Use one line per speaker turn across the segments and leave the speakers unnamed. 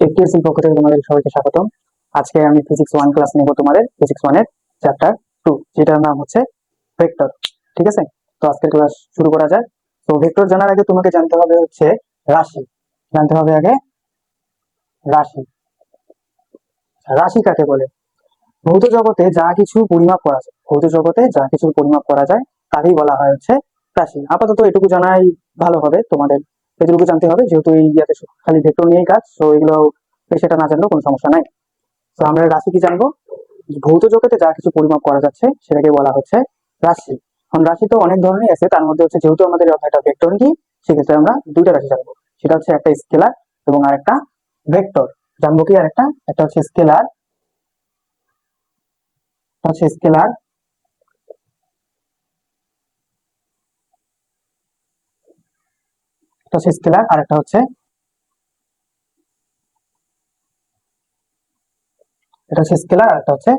এফটিএসসি পক্ষ থেকে তোমাদের সবাইকে স্বাগতম। আজকে আমি ফিজিক্স 1 ক্লাস নেব, তোমাদের ফিজিক্স 1 এর চ্যাপ্টার 2, যেটার নাম হচ্ছে ভেক্টর। ঠিক আছে, তো আজকের ক্লাস শুরু করা যায়। তো ভেক্টর জানার আগে তোমাকে জানতে হবে হচ্ছে রাশি। জানতে হবে আগে রাশি। রাশি কাকে বলে? ভৌত জগতে যা কিছু পরিমাপ করা যায়, ভৌত জগতে যা কিছু পরিমাপ করা যায় তাকেই বলা হয় হচ্ছে রাশি। আপাতত এটুকু জানাই ভালো হবে তোমাদের, এটুকু জানতে হবে, যেহেতু এই ইয়াতে খালি ভেক্টর নিয়েই কাজ, তো এগুলো সেটা না জানলেও কোনো সমস্যা নাই। তো আমরা রাশি কি জানবো? ভৌত জগতে যা কিছু পরিমাপ করা যাচ্ছে সেটাকে বলা হচ্ছে রাশি। এখন রাশি তো অনেক ধরনের আছে, তার মধ্যে হচ্ছে যেহেতু আমাদের একটা ভেক্টর কি, সেক্ষেত্রে আমরা দুইটা রাশি জানবো। সেটা হচ্ছে একটা স্কেলার এবং আরেকটা ভেক্টর। জানবো কি আরেকটা, একটা হচ্ছে স্কেলার, হচ্ছে স্কেলার, একটা হচ্ছে স্কেলার আর একটা হচ্ছে, এটা হচ্ছে স্কেলার আর একটা হচ্ছে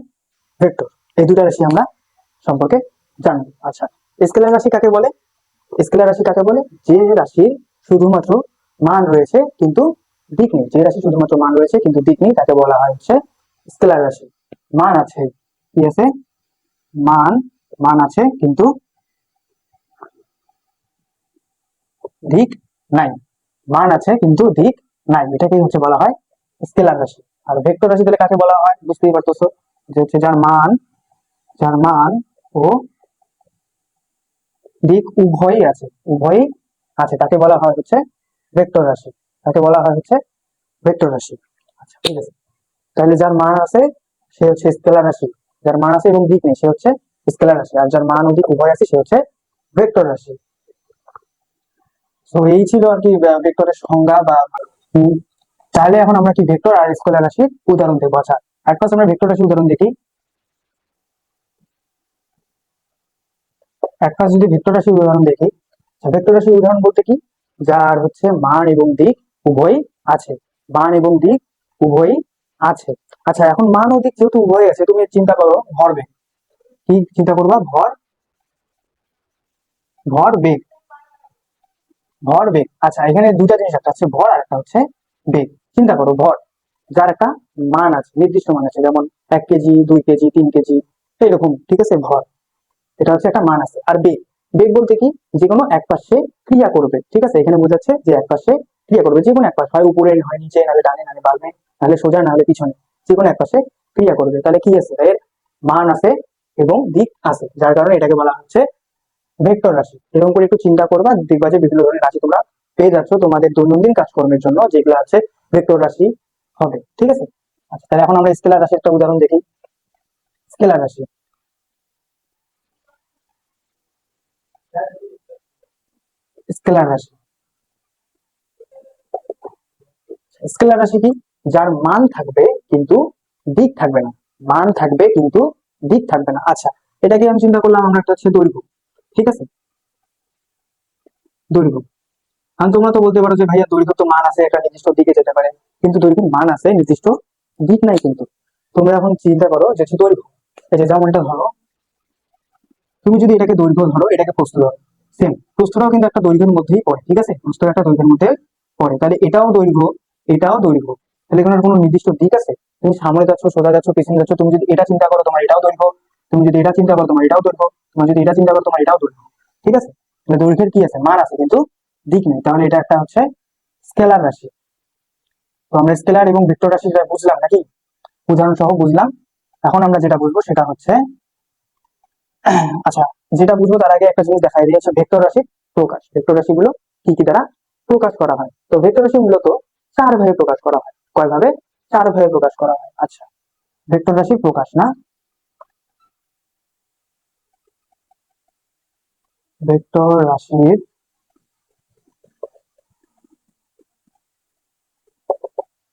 ভেক্টর। এই দুটা রাশি আমরা সম্পর্কে জানবো। আচ্ছা, স্কেলার রাশি কাকে বলে? স্কেলার রাশি কাকে বলে? যে রাশির শুধুমাত্র মান রয়েছে কিন্তু দিক নেই, যে রাশি শুধুমাত্র মান রয়েছে কিন্তু দিক নেই, তাকে বলা হয় হচ্ছে স্কেলার রাশি। মান আছে, কি আছে? মান, মান আছে কিন্তু দিক নাই। মান আছে কিন্তু দিক নাই, এটাকেই হচ্ছে বলা হয় স্কেলার রাশি। আর ভেক্টর রাশি তাহলে কাকে বলা হয়? বুঝতেই পারতেছো যে হচ্ছে যার মান, যার মান ও দিক উভয়ই আছে, উভয়ই আছে, তাকে বলা হয় হচ্ছে ভেক্টর রাশি। তাকে বলা হয় হচ্ছে ভেক্টর রাশি। আচ্ছা, ঠিক আছে। তাহলে যার মান আছে সে হচ্ছে স্কেলার রাশি, যার মান আছে এবং দিক নেই সে হচ্ছে স্কেলার রাশি, আর যার মান ও দিক উভয় আছে সে হচ্ছে ভেক্টর রাশি। তো এই ছিল আর কি ভেক্টরের সংজ্ঞা বা উম, তাহলে এখন আমরা কি ভেক্টর আর স্কেলার রাশির উদাহরণ দেখবো। আচ্ছা, ফার্স্ট আমরা ভেক্টর রাশির উদাহরণ দেখি। ফার্স্ট যদি ভেক্টর রাশির উদাহরণ দেখি, ভেক্টর রাশির উদাহরণ বলতে কি, যার হচ্ছে মান এবং দিক উভয়ই আছে, মান এবং দিক উভয়ই আছে। আচ্ছা, এখন মান ও দিক যেহেতু উভয়ই আছে, তুমি চিন্তা করো ভরবেগ। কি চিন্তা করবা? ভর বেগ, ভর বেগ। আচ্ছা, এখানে দুটা জিনিস, একটা হচ্ছে ভর আর একটা হচ্ছে বেগ। চিন্তা করো ভর, যার একটা মান আছে, নির্দিষ্ট মান আছে, যেমন 1 কেজি, 2 কেজি, 3 কেজি, এইরকম। ঠিক আছে, ভর, এটা হচ্ছে একটা মান আছে। আর বেগ, বেগ বলতে কি, যে কোনো এক পাশে ক্রিয়া করবে। ঠিক আছে, এখানে বোঝাচ্ছে যে এক পাশে ক্রিয়া করবে, যে কোনো এক পাশে, হয় উপরে, হয় নিচে, নাহলে ডানে, নাহলে বামে, নাহলে সোজা, নাহলে পিছনে, যে কোনো এক পাশে ক্রিয়া করবে। তাহলে কি আছে? এর মান আছে এবং দিক আছে, যার কারণে এটাকে বলা হচ্ছে ভেক্টর রাশি। এরকম করে একটু চিন্তা করবা, দেখবা যে বিভিন্ন ধরনের রাশি তোমরা পেয়ে যাচ্ছ তোমাদের দৈনন্দিন কাজকর্মের জন্য, যেগুলো আছে ভেক্টর রাশি হবে। ঠিক আছে। আচ্ছা, তাহলে এখন আমরা স্কেলার রাশির একটা উদাহরণ দেখি। স্কেলার রাশি, স্কেলার রাশি, স্কেলার রাশি কি, যার মান থাকবে কিন্তু দিক থাকবে না, মান থাকবে কিন্তু দিক থাকবে না। আচ্ছা, এটাকে আমি চিন্তা করলাম, আমরা একটা হচ্ছে দৈর্ঘ্য। ঠিক আছে, দৈর্ঘ্য। কারণ তোমরা তো বলতে পারো যে ভাইয়া দৈর্ঘ্য তো মান আছে, একটা নির্দিষ্ট দিকে যেতে পারে, কিন্তু দৈর্ঘ্য মান আছে, নির্দিষ্ট দিক নাই। কিন্তু তোমরা এখন চিন্তা করো যে হচ্ছে দৈর্ঘ্য, এই যে যেমন এটা ধরো, তুমি যদি এটাকে দৈর্ঘ্য ধরো, এটাকে প্রস্থ ধরো, সেম, প্রস্থটাও কিন্তু একটা দৈর্ঘ্যের মধ্যেই পড়ে। ঠিক আছে, প্রস্থ একটা দৈর্ঘ্যের মধ্যে পড়ে, তাহলে এটাও দৈর্ঘ্য, এটাও দৈর্ঘ্য। তাহলে এখানে কোনো নির্দিষ্ট দিক আছে? তুমি সামনে যাচ্ছ, সোজা যাচ্ছ, পিছনে যাচ্ছ, তুমি যদি এটা চিন্তা করো তোমার এটাও দৈর্ঘ্য, তুমি যদি এটা চিন্তা করো তোমার এটাও দৈর্ঘ্য, তুমি যদি এটা চিন্তা করো তোমার এটাও দৈর্ঘ্য। ঠিক আছে, তাহলে দৈর্ঘ্যের কি আছে? মান আছে কিন্তু দিক নেই, তাহলে এটা একটা হচ্ছে স্কেলার রাশি। তো আমরা স্কেলার এবং ভেক্টর রাশি বুঝলাম নাকি, উদাহরণ সহ বুঝলাম। এখন আমরা যেটা বুঝবো সেটা হচ্ছে, আচ্ছা, যেটা বুঝবো তার আগে একটা জিনিস দেখাই দিই, হচ্ছে ভেক্টর রাশির প্রকাশ। ভেক্টর রাশিগুলো কি কি দ্বারা প্রকাশ করা হয়? তো ভেক্টর রাশি মূলত চার ভাবে প্রকাশ করা হয়। কয় ভাবে? চার ভাবে প্রকাশ করা হয়। আচ্ছা, ভেক্টর রাশির প্রকাশ না, ভেক্টর রাশির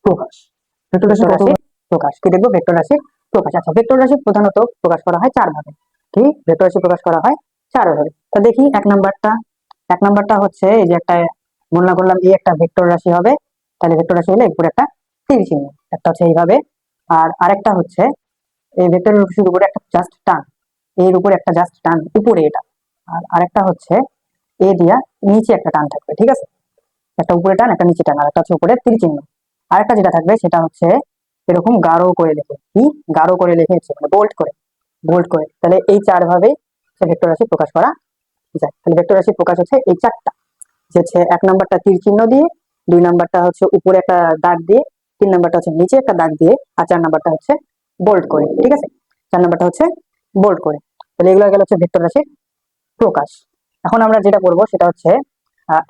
প্রকাশ, ভেক্টর রাশির কত প্রকাশ কি দেখবো? ভেক্টর রাশির প্রকাশ। আচ্ছা, ভেক্টর রাশি প্রধানত প্রকাশ করা হয় চার ভাবে। কি ভেক্টর রাশি প্রকাশ করা হয় চার ভাবে? তো দেখি এক নাম্বারটা। এক নাম্বারটা হচ্ছে এই যে একটা, মনে করলাম এই একটা ভেক্টর রাশি হবে, তাহলে ভেক্টর রাশি হলে এরপরে একটা তীর চিহ্ন, একটা হচ্ছে এইভাবে। আর আরেকটা হচ্ছে এই ভেক্টর রাশির উপরে একটা জাস্ট টান, এর উপরে একটা জাস্ট টান উপরে এটা। আর আরেকটা হচ্ছে এ দিয়া নিচে একটা টান থাকবে। ঠিক আছে, একটা উপরে টান, একটা নিচে টান, আর একটা হচ্ছে উপরে তীর চিহ্ন। আরেকটা যেটা থাকবে সেটা হচ্ছে এরকম গাঢ় করে লেখে, কি গাঢ় করে লিখেছে মানে বোল্ড করে, বোল্ড করে। তাহলে এই চার ভাবে সে ভেক্টর রাশি প্রকাশ করা যায়। তাহলে ভেক্টর রাশি প্রকাশ হচ্ছে এই চারটা, যে হচ্ছে এক নাম্বারটা তীর চিহ্ন দিয়ে, দুই নাম্বারটা হচ্ছে উপরে একটা দাগ দিয়ে, তিন নাম্বারটা হচ্ছে নিচে একটা দাগ দিয়ে, আর চার নাম্বারটা হচ্ছে বোল্ড করে। ঠিক আছে, চার নাম্বারটা হচ্ছে বোল্ড করে। তাহলে এগুলো গেল হচ্ছে ভেক্টর রাশির প্রকাশ। এখন আমরা যেটা করব সেটা হচ্ছে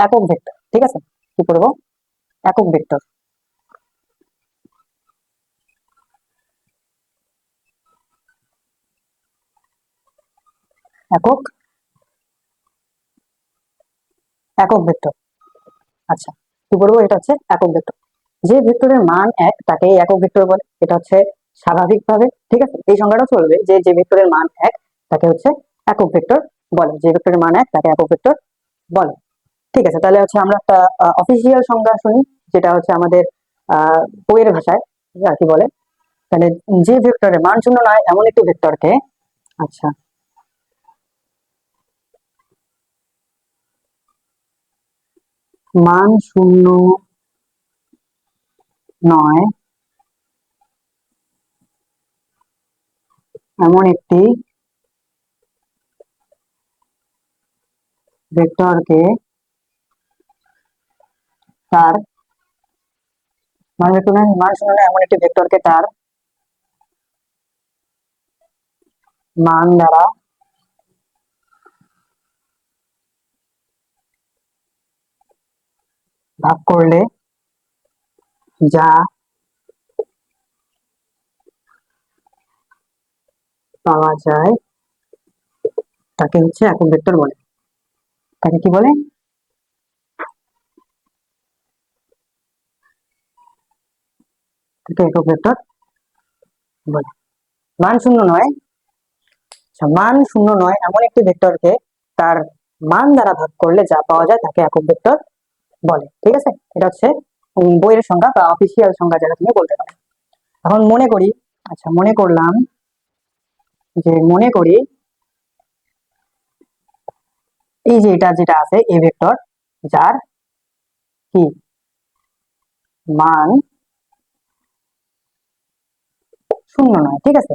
একক ভেক্টর। ঠিক আছে, কি করব? একক ভেক্টর। একক একক ভেক্টর। আচ্ছা, কি করবো? এটা হচ্ছে একক ভেক্টর। যে ভেক্টরের মান এক তাকে একক ভেক্টর বলে, এটা হচ্ছে স্বাভাবিকভাবে। ঠিক আছে, এই সংজ্ঞাটা চলবে যে যে ভেক্টরের মান এক তাকে হচ্ছে একক ভেক্টর বলে, যে ভেক্টরের মান এক তাকে একক ভেক্টর বলে। ঠিক আছে, তাহলে হচ্ছে আমরা একটা অফিসিয়াল সংজ্ঞা শুনি, যেটা হচ্ছে আমাদের বইয়ের ভাষায় আর কি বলে। তাহলে যে ভেক্টরের মান শূন্য নয় এমন একটি ভেক্টরকে, আচ্ছা, মান শূন্য নয় এমন একটি ভেক্টরকে তার মান শূন্য নয় এমন একটি ভেক্টরকে তার মান দ্বারা ভাগ করলে যা পাওয়া যায় তাকে হচ্ছে একক ভেক্টর বলে। তাকে কি বলে? তাকে একক ভেক্টর বলে। মান শূন্য নয়, আচ্ছা, মান শূন্য নয় এমন একটি ভেক্টরকে তার মান দ্বারা ভাগ করলে যা পাওয়া যায় তাকে একক ভেক্টর বলে। ঠিক আছে, এটা হচ্ছে বইয়ের সংজ্ঞা বা অফিসিয়াল সংজ্ঞা যেটা তুমি বলতে পারো। এখন মনে করি, আচ্ছা মনে করলাম যে মনে করি এই যে এটা যেটা আছে এ ভেক্টর, যার কি মান শূন্য নয়। ঠিক আছে,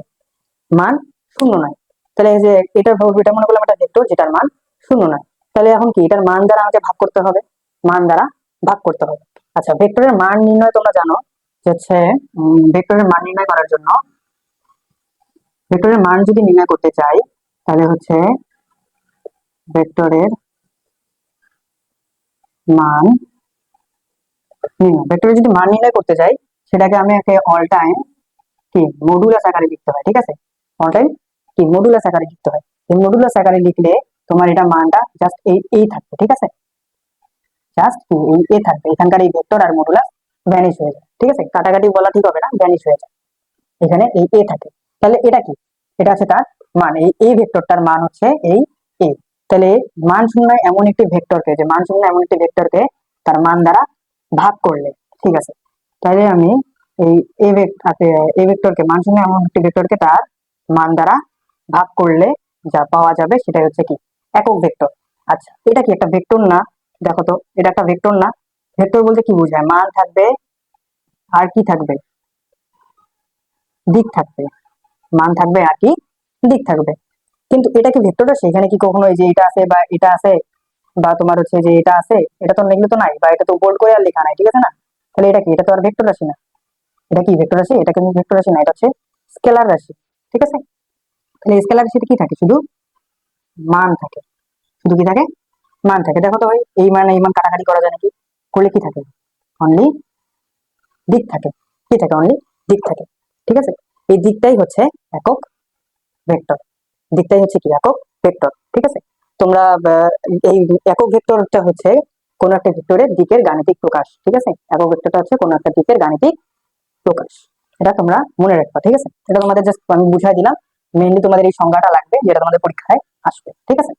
মান শূন্য নয়। তাহলে এই যে এটা মনে করলাম একটা ভেক্টর যেটার মান শূন্য নয়। তাহলে এখন কি এটার মান দ্বারা আমাকে ভাগ করতে হবে, মান দ্বারা ভাগ করতে হবে। আচ্ছা, ভেক্টরের মান নির্ণয় তোমরা জানো যে হচ্ছে ভেক্টরের মান নির্ণয় করার জন্য, ভেক্টরের মান যদি নির্ণয় করতে চাই তাহলে হচ্ছে ভেক্টরের মান ভেক্টরের যদি মান নির্ণয় করতে চাই সেটাকে আমি একে অল টাইম কি মডুলাস আকারে লিখতে হয়। ঠিক আছে, অল টাইম কি মডুলাস আকারে লিখতে হয়। এই মডুলাস আকারে লিখলে তোমার এটা মানটা জাস্ট এই থাকবে। ঠিক আছে, জাস্ট এই এ থাকবে, এখানকার এই ভেক্টর আর মডুলাস ভ্যানিশ হয়ে যায়। ঠিক আছে, কাটাকাটি বলা ঠিক হবে না, ভ্যানিশ হয়ে যায়, এখানে এই এ থাকে। তাহলে এটা কি? এটা আছে তার মান, এই ভেক্টরটার মান হচ্ছে এই এ। তাহলে মান শূন্য এমন একটি ভেক্টরকে, যে মান শূন্য এমন একটি ভেক্টরকে তার মান দ্বারা ভাগ করলে, ঠিক আছে, তাহলে আমি এই এই ভেক্টরকে মান শূন্য এমন একটি ভেক্টরকে তার মান দ্বারা ভাগ করলে যা পাওয়া যাবে সেটাই হচ্ছে কি একক ভেক্টর। আচ্ছা, এটা কি একটা ভেক্টর না? দেখো তো, এটা একটা ভেক্টর না? ভেক্টর বলতে কি বোঝায়? মান থাকবে আর কি থাকবে? দিক থাকবে। মান থাকবে আর কি দিক থাকবে। কিন্তু এটা কি ভেক্টর রাশি? এখানে কি কখনো এই যে এটা আছে বা এটা আছে বা তোমার হচ্ছে যে এটা আছে, এটা তো এগুলো তো নাই, বা এটা তো বোল্ড করে আর লেখা নাই। ঠিক আছে না? তাহলে এটা কি? এটা তো আর ভেক্টর রাশি না। এটা কি ভেক্টর রাশি? এটা কিন্তু ভেক্টর রাশি না, এটা হচ্ছে স্কেলার রাশি। ঠিক আছে, তাহলে স্কেলার রাশিতে কি থাকে? শুধু মান থাকে। শুধু কি থাকে? মান থাকে। দেখো তো ভাই, এই মান কাটাকাটি করা যায় নাকি? করলে কি থাকে? অনলি দিক থাকে। কি থাকে? অনলি দিক থাকে। ঠিক আছে, এই দিকটাই হচ্ছে একক ভেক্টর। দিকটাই হচ্ছে কি একক ভেক্টর। ঠিক আছে, তোমরা এই একক ভেক্টরটা হচ্ছে কোন একটা ভেক্টরের দিকের গাণিতিক প্রকাশ। ঠিক আছে, একক ভেক্টরটা হচ্ছে কোন একটা দিকের গাণিতিক প্রকাশ। এটা তোমরা মনে রাখবা। ঠিক আছে, এটা তোমাদের জাস্ট আমি বুঝাই দিলাম। মেইনলি তোমাদের এই সংজ্ঞাটা লাগবে, যেটা তোমাদের পরীক্ষায় আসবে। ঠিক আছে,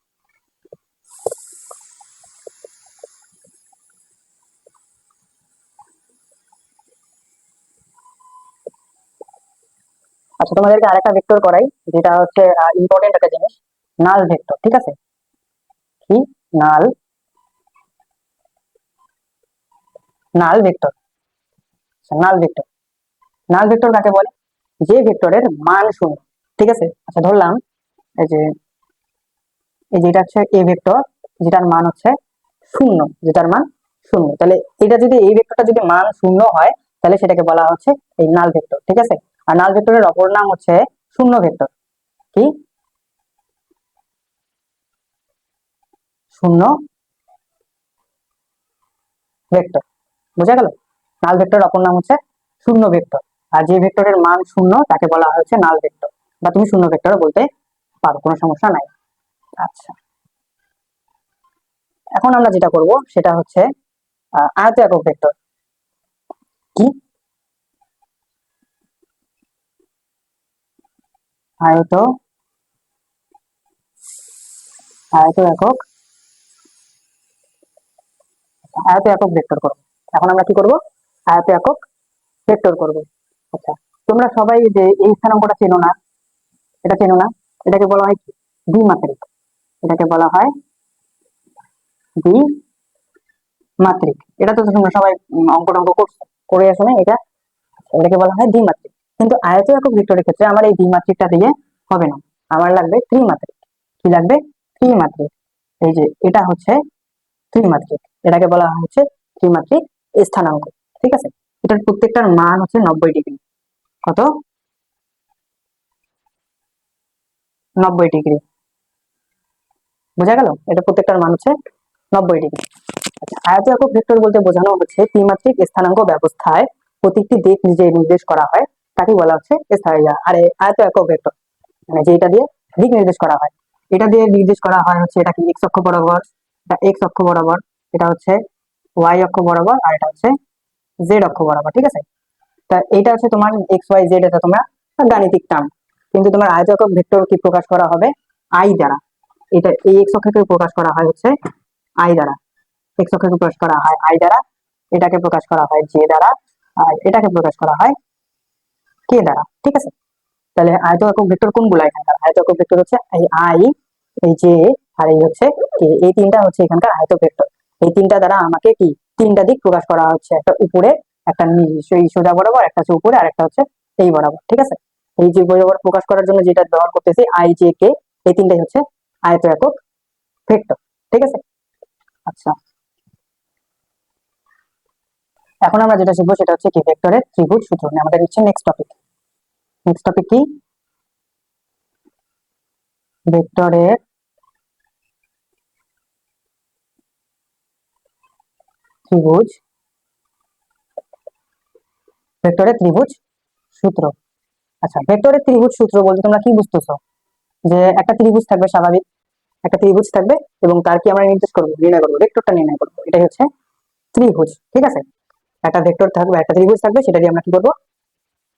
আচ্ছা তোমাদেরকে আরেকটা ভেক্টর করাই, যেটা হচ্ছে ইম্পর্টেন্ট একটা জিনিস, নাল ভেক্টর। ঠিক আছে, কি নাল, নাল ভেক্টর। নাল ভেক্টর। নাল ভেক্টর কাকে বলে? যে ভেক্টরের মান শূন্য। ঠিক আছে, আচ্ছা ধরলাম এই যে যেটা হচ্ছে এ ভেক্টর, যেটার মান হচ্ছে শূন্য, যেটার মান শূন্য, তাহলে এটা যদি এই ভেক্টরটা যদি মান শূন্য হয় তাহলে সেটাকে বলা হচ্ছে এই নাল ভেক্টর। ঠিক আছে, আর নাল ভেক্টরের অপর নাম হচ্ছে শূন্য ভেক্টর। কি? শূন্য ভেক্টর। বোঝা গেল? নাল ভেক্টরের অপর নাম হচ্ছে শূন্য ভেক্টর, আর যে ভেক্টরের মান শূন্য তাকে বলা হচ্ছে নাল ভেক্টর, বা তুমি শূন্য ভেক্টরও বলতে পারো, কোনো সমস্যা নাই। আচ্ছা, এখন আমরা যেটা করব সেটা হচ্ছে আয়ত একক ভেক্টর। কি? আয়ত আয়ত একক আয়ত একক ভেক্টর করব। এখন আমরা কি করব? আয়ত একক ভেক্টর করব। আচ্ছা, তোমরা সবাই যে এই স্থানাঙ্কটা চেনো না? এটা চেনো না? এটাকে বলা হয় দ্বিমাত্রিক। এটাকে বলা হয় দ্বিমাত্রিক। এটা তো তোমরা সবাই অঙ্ক টঙ্ক করছো, করে আসো না এটা? এটাকে বলা হয় দ্বিমাত্রিক। কিন্তু আয়ত একক ভেক্টরের ক্ষেত্রে আমার এই দ্বিমাত্রিকটা দিয়ে হবে না, আমার লাগবে ত্রিমাত্রিক। কি লাগবে? ত্রিমাত্রিক। এই যে এটা হচ্ছে ত্রিমাত্রিক, এটাকে বলা হচ্ছে ত্রিমাত্রিক স্থানাঙ্ক। ঠিক আছে, এটার প্রত্যেকটার মান হচ্ছে 90 ডিগ্রি। কত? 90 ডিগ্রি। বোঝা গেল? এটা প্রত্যেকটার মান হচ্ছে 90 ডিগ্রি। আচ্ছা, আয়ত একক ভেক্টর বলতে বোঝানো হচ্ছে ত্রিমাত্রিক স্থানাঙ্ক ব্যবস্থায় প্রত্যেকটি দিক যে নির্দেশ করা হয় তাকে বলা হচ্ছে আরে আয়ত একক ভেক্টর, মানে যেটা দিয়ে দিক নির্দেশ করা হয়। এটা দিয়ে নির্দেশ করা হয় হচ্ছে এটা কি এক্স অক্ষ বরাবর, এটা এক্স অক্ষ বরাবর, এটা হচ্ছে ওয়াই অক্ষ বরাবর, আর এটা হচ্ছে জেড অক্ষ বরাবর। ঠিক আছে, তা এটা হচ্ছে তোমার এক্স ওয়াই জেড, এটা তোমার গাণিতিক টার্ম। কিন্তু তোমার আয়ত একক ভেক্টর কি প্রকাশ করা হবে? আই দ্বারা। এটা এই এক্স অক্ষকে প্রকাশ করা হয় হচ্ছে আই দ্বারা। এক্স অক্ষকে প্রকাশ করা হয় আই দ্বারা, এটাকে প্রকাশ করা হয় জে দ্বারা, আর এটাকে প্রকাশ করা হয় কে দ্বারা। ঠিক আছে, তাহলে আয়ত একক ভেক্টর কোনগুলো? এখানকার আয়ত একক ভেক্টর হচ্ছে এই আই, এই জে, আর এই হচ্ছে কে। এই তিনটা হচ্ছে এখানকার আয়ত ভেক্টর। এই তিনটা দ্বারা আমাকে কি তিনটা দিক প্রকাশ করা হচ্ছে, একটা উপরে, একটা এই সোজা বরাবর, একটা হচ্ছে উপরে, আর একটা হচ্ছে এই বরাবর। ঠিক আছে, এই যে বরাবর প্রকাশ করার জন্য যেটা ব্যবহার করতেছি আই জে কে, এই তিনটাই হচ্ছে আয়ত একক ভেক্টর। ঠিক আছে, আচ্ছা এখন আমরা যেটা শিখবো সেটা হচ্ছে কি ভেক্টরের ত্রিভুজ সূত্র। আমাদের হচ্ছে নেক্সট টপিক। নেক্সট টপিক কি? ভেক্টরের ত্রিভুজ ভেক্টরের ত্রিভুজ সূত্র। আচ্ছা, ভেক্টরের ত্রিভুজ সূত্র বলতে তোমরা কি বুঝতেছো? যে একটা ত্রিভুজ থাকবে, স্বাভাবিক একটা ত্রিভুজ থাকবে, এবং তার কি আমরা নির্দেশ করবো, নির্ণয় করবো, ভেক্টরটা নির্ণয় করবো, এটাই হচ্ছে ত্রিভুজ। ঠিক আছে, একটা ভেক্টর থাকবে, একটা ত্রিভুজ থাকবে, সেটা দিয়ে আমরা কি করবো?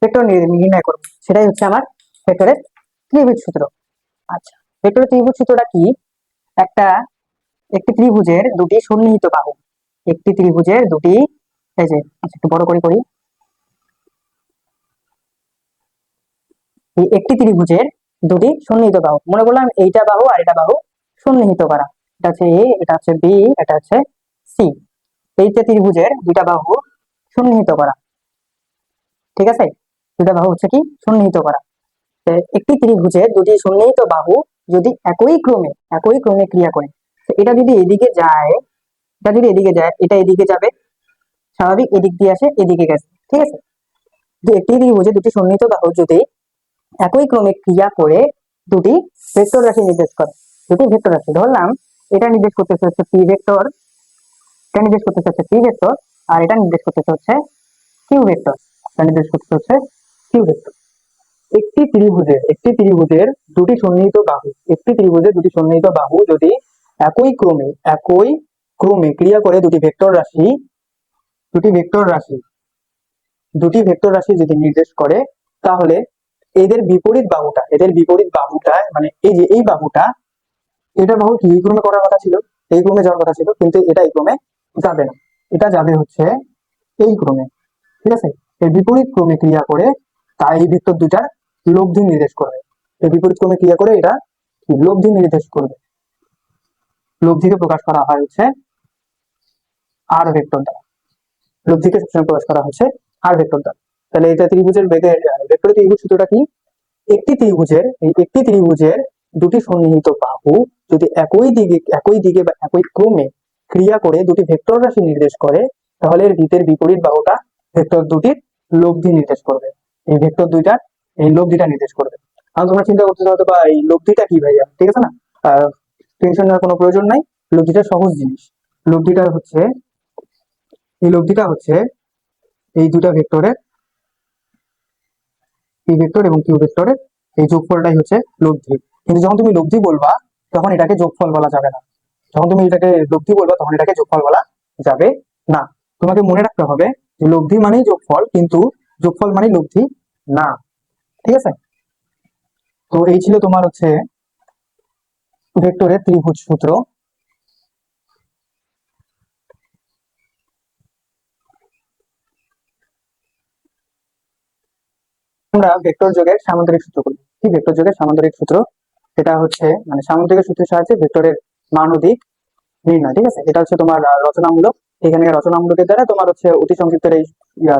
ভেক্টর নির্ণয় করবো, সেটাই হচ্ছে আমার ভেক্টরের ত্রিভুজ সূত্র। আচ্ছা, ভেক্টরের ত্রিভুজ সূত্রটা কি? একটা একটি ত্রিভুজের দুটি সন্নিহিত বাহু, একটি ত্রিভুজের দুটি, এই যে আচ্ছা একটু বড় করে করি, এই একটি ত্রিভুজের দুটি সন্নিহিত বাহু, মনে করলাম এইটা বাহু আর এটা বাহু সন্নিহিত করা, এটা হচ্ছে এ, এটা হচ্ছে বি, এটা হচ্ছে সি। এই যে ত্রিভুজের দুইটা বাহু সন্নিহিত করা। ঠিক আছে, দুটা বাহু হচ্ছে কি সন্নিহিত করা। একটি ত্রিভুজের দুটি সন্নিহিত বাহু যদি একই ক্রমে ক্রিয়া করে, এটা যদি এদিকে যায়, এটা যদি এদিকে যায়, এটা এদিকে যাবে, স্বাভাবিক এদিক দিয়ে আসে এদিকে গেছে। ঠিক আছে, যে একটি ত্রিভুজে দুটি সন্নিহিত বাহু যদি একই ক্রমে ক্রিয়া করে দুটি ভেক্টর রাশি নির্দেশ করে, দুটি ভেক্টর রাশি ধরলাম, এটা নির্দেশ করতেছে হচ্ছে পি ভেক্টর, এটা নির্দেশ করতেছে হচ্ছে পি ভেক্টর, আর এটা নির্দেশ করতেছে হচ্ছে কিউ ভেক্টর, এটা নির্দেশ করতেছে হচ্ছে কিউ ভেক্টর। একটি ত্রিভুজের দুটি সন্নিহিত বাহু, একটি ত্রিভুজের দুটি সন্নিহিত বাহু যদি একই ক্রমে ক্রিয়া করে দুটি ভেক্টর রাশি দুটি ভেক্টর রাশি যদি নির্দেশ করে, তাহলে এদের বিপরীত বাহুটা মানে এই যে এই বাহুটা, এটা বাহু কি এই ক্রমে করার কথা ছিল, এই ক্রমে যাওয়ার কথা ছিল, কিন্তু এটা এই ক্রমে যাবে না, এটা যাবে হচ্ছে এই ক্রমে। ঠিক আছে, এর বিপরীত ক্রমে ক্রিয়া করে তাই এই ভেক্টর দুইটার লব্ধি নির্দেশ করবে। এর বিপরীত ক্রমে ক্রিয়া করে এটা কি লব্ধি নির্দেশ করবে, লব্ধিকে প্রকাশ করা হয় হচ্ছে আর ভেক্টর দ্বারা, লব্ধিকে সবসময় প্রকাশ করা হচ্ছে আর ভেক্টর দ্বারা। তাহলে এটা ত্রিভুজের বেগের ভেক্টরের ত্রিভুজ সূত্রটা কি? একটি ত্রিভুজের দুটি সন্নিহিত বাহু যদি একই দিকে বা একই ক্রমে ক্রিয়া করে দুটি ভেক্টর রাশি নির্দেশ করে, তাহলে এর ভিতের বিপরীত বাহুটা ভেক্টর দুটির লব্ধি নির্দেশ করবে। এই লব্ধিটা নির্দেশ করবে। কারণ তোমরা চিন্তা করতে হয়তো বা এই লব্ধিটা কি ভাইয়া, ঠিক আছে না? টেনশন নেওয়ার কোনো প্রয়োজন নাই। লব্ধিটা সহজ জিনিস। লব্ধিটা হচ্ছে লব্ধিটা হচ্ছে এই দুটা ভেক্টরের, পি ভেক্টর এবং কিউ ভেক্টরের এই যোগফলটাই হচ্ছে লব্ধি। কিন্তু যখন তুমি লব্ধি বলবা তখন এটাকে যোগফল বলা যাবে না। যখন তুমি এটাকে লব্ধি বলবা তখন এটাকে যোগফল বলা যাবে না। তোমাকে মনে রাখতে হবে যে লব্ধি মানেই যোগফল, কিন্তু যোগফল মানেই লব্ধি না। ঠিক আছে? তো এই ছিল তোমার হচ্ছে ভেক্টরের ত্রিভুজ সূত্র। আমরা ভেক্টর যোগের সামান্তরিক সূত্র করি। কি ভেক্টর যোগের সামান্তরিক সূত্র? এটা হচ্ছে মানে সামান্তরিক সূত্রের সাহায্যে ভেক্টরের মান ও দিক নির্ণয়। ঠিক আছে? এটা হচ্ছে তোমার রচনামূলক। এখানে রচনামূলকের দ্বারা তোমার হচ্ছে অতি সংক্ষিপ্তের এই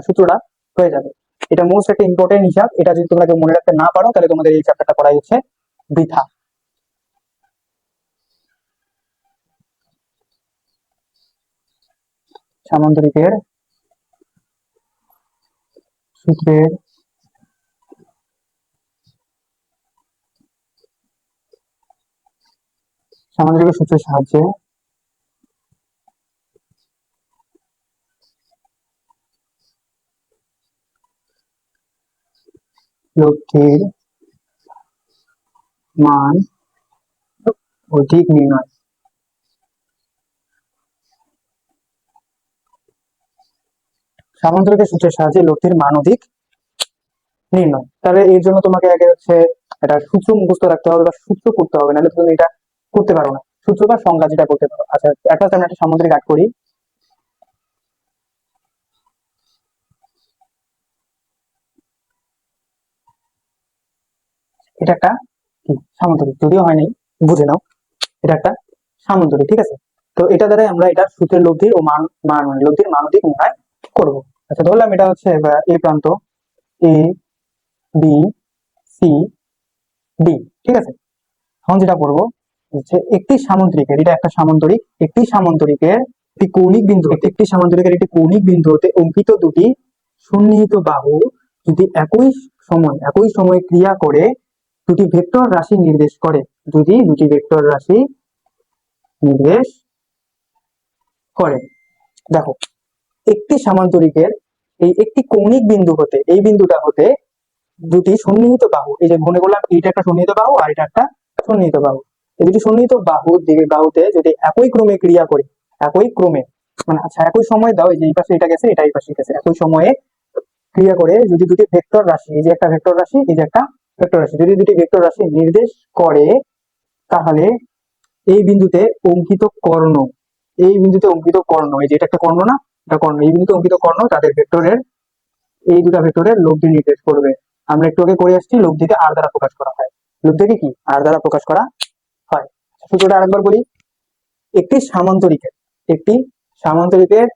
সূত্রটা হয়ে যাবে। এটা মোস্ট একটা ইম্পর্টেন্ট হিসাব। এটা যদি তোমরা কেউ মনে রাখতে না পারো তাহলে তোমাদের এই চ্যাপ্টারটা পড়াই হচ্ছে বৃথা। সামান্তরিকের সূত্রের সামান্তরিকের সূত্রের সাহায্যে লব্ধির মান ও দিক নির্ণয়। সামান্তরিকের সূত্রের সাহায্যে লব্ধির মান ও দিক নির্ণয়। তাহলে এর জন্য তোমাকে আগে হচ্ছে একটা সূত্র মুখস্থ রাখতে হবে বা সূত্র করতে হবে, নাহলে তুমি এটা করতে পারো না। সূত্র বা সংজ্ঞা যেটা করতে পারো। আচ্ছা, একটা আমরা একটা সামান্তরিক আট করি। এটা একটা কি সামান্তরিক, যদিও হয়নি, বুঝে নাও। এটা একটা সামান্তরিক। ঠিক আছে? তো এটা দ্বারা আমরা এটা সূত্রের লব্ধির ও মান মান মানে লব্ধির মান ও দিক নির্ণয় করবো। আচ্ছা, ধরলাম এটা হচ্ছে এ প্রান্ত এ বি সি ডি। ঠিক আছে? এখন যেটা করবো হচ্ছে একটি সামান্তরিকের, এটা একটা সামান্তরিক, একটি সামান্তরিকের একটি কৌণিক বিন্দু হতে অঙ্কিত দুটি সন্নিহিত বাহু যদি একই সময় ক্রিয়া করে দুটি ভেক্টর রাশি নির্দেশ করে, যদি দুটি ভেক্টর রাশি নির্দেশ করে। দেখো, একটি সামান্তরিকের একটি কৌণিক বিন্দু হতে, এই বিন্দুটা হতে দুটি সন্নিহিত বাহু, এই যে মনে করলাম এটা একটা সন্নিহিত বাহু আর এটা একটা সন্নিহিত বাহু, এই দুটি সন্নিহিত বাহুতে যদি একই ক্রমে ক্রিয়া করে, একই ক্রমে মানে আচ্ছা একই সময় দাও, এই যে এই পাশে এটা গেছে, এটা এই পাশে গেছে, একই সময়ে ক্রিয়া করে যদি দুটি ভেক্টর রাশি, এই যে একটা ভেক্টর রাশি, এই যে একটা ভেক্টর রাশি, যদি দুটি ভেক্টর রাশি নির্দেশ করে, তাহলে এই বিন্দুতে অঙ্কিত কর্ণ, এই যে এটা একটা কর্ণ না, এটা কর্ণ, এই বিন্দুতে অঙ্কিত কর্ণ তাদের ভেক্টরের, এই দুটা ভেক্টরের লব্ধি নির্দেশ করবে। আমরা একটু আগে করে আসছি, লব্ধিকে আর দ্বারা প্রকাশ করা হয়। লব্ধিকে কি আর দ্বারা প্রকাশ করা হয়। সূত্রটা আরেকবার বলি। একটি সামান্তরিকের একটি সামান্তরিকের